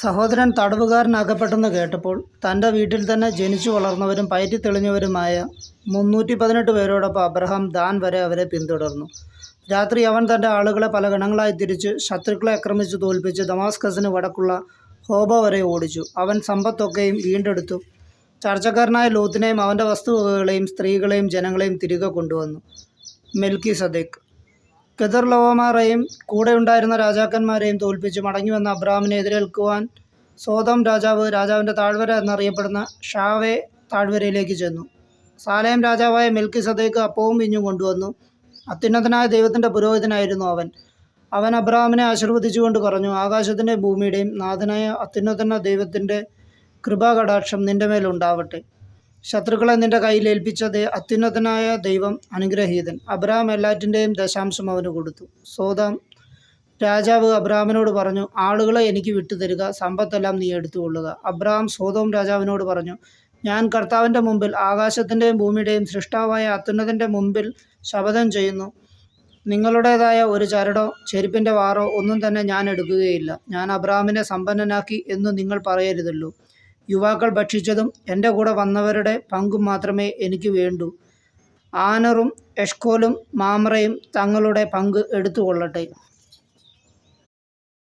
സഹോദരൻ തടവുകാരനാക്കപ്പെട്ടെന്ന് കേട്ടപ്പോൾ തൻ്റെ വീട്ടിൽ തന്നെ ജനിച്ചു വളർന്നവരും പയറ്റിത്തെളിഞ്ഞവരുമായ 318 പേരോടൊപ്പം അബ്രഹാം ദാൻ വരെ അവരെ പിന്തുടർന്നു. രാത്രി അവൻ തൻ്റെ ആളുകളെ പല ഗണങ്ങളായി തിരിച്ച് ശത്രുക്കളെ ആക്രമിച്ചു തോൽപ്പിച്ച് ദമാസ്കസിന് വടക്കുള്ള ഹോബ വരെ ഓടിച്ചു. അവൻ സമ്പത്തൊക്കെയും വീണ്ടെടുത്തു. ചർച്ചക്കാരനായ ലോത്തിനെയും അവൻ്റെ വസ്തുവകകളെയും സ്ത്രീകളെയും ജനങ്ങളെയും തിരികെ കൊണ്ടുവന്നു. മെൽക്കിസദേക്ക് കെദർലോമറെയും കൂടെയുണ്ടായിരുന്ന രാജാക്കന്മാരെയും തോൽപ്പിച്ച് മടങ്ങിവന്ന അബ്രാമിനെ എതിരേൽക്കുവാൻ സോദോം രാജാവിൻ്റെ താഴ്വര എന്നറിയപ്പെടുന്ന ഷാവേ താഴ്വരയിലേക്ക് ചെന്നു. സാലേം രാജാവായ മെൽക്കിസദേക്ക് അപ്പവും വീഞ്ഞും കൊണ്ടുവന്നു. അത്യുന്നതനായ ദൈവത്തിൻ്റെ പുരോഹിതനായിരുന്നു അവൻ. അവൻ അബ്രാമിനെ ആശീർവദിച്ചുകൊണ്ട് പറഞ്ഞു, ആകാശത്തിൻ്റെയും ഭൂമിയുടെയും നാഥനായ അത്യുന്നതന ദൈവത്തിൻ്റെ കൃപാകടാക്ഷം നിൻ്റെ മേലുണ്ടാവട്ടെ. ശത്രുക്കളെ നിൻ്റെ കയ്യിൽ ഏൽപ്പിച്ച അത്യുന്നതനായ ദൈവം അനുഗ്രഹീതൻ. അബ്രാം എല്ലാറ്റിൻ്റെയും ദശാംശം അവന് കൊടുത്തു. സോദോം രാജാവ് അബ്രാമിനോട് പറഞ്ഞു, ആളുകളെ എനിക്ക് വിട്ടുതരിക, സമ്പത്തെല്ലാം നീ എടുത്തുകൊള്ളുക. അബ്രാം സോദോം രാജാവിനോട് പറഞ്ഞു, ഞാൻ കർത്താവിൻ്റെ മുമ്പിൽ ആകാശത്തിൻ്റെയും ഭൂമിയുടെയും സൃഷ്ടാവായ അത്യുന്നതൻ്റെ മുമ്പിൽ ശപഥം ചെയ്യുന്നു, നിങ്ങളുടേതായ ഒരു ചരടോ ചെരുപ്പിൻ്റെ വാറോ ഒന്നും തന്നെ ഞാൻ എടുക്കുകയില്ല. ഞാൻ അബ്രാമിനെ സമ്പന്നനാക്കി എന്ന് നിങ്ങൾ പറയരുതല്ലോ. യുവാക്കൾ ഭക്ഷിച്ചതും എൻ്റെ കൂടെ വന്നവരുടെ പങ്കും മാത്രമേ എനിക്ക് വേണ്ടൂ. ആനറും എഷ്കോലും മാമ്രയും തങ്ങളുടെ പങ്ക് എടുത്തുകൊള്ളട്ടെ.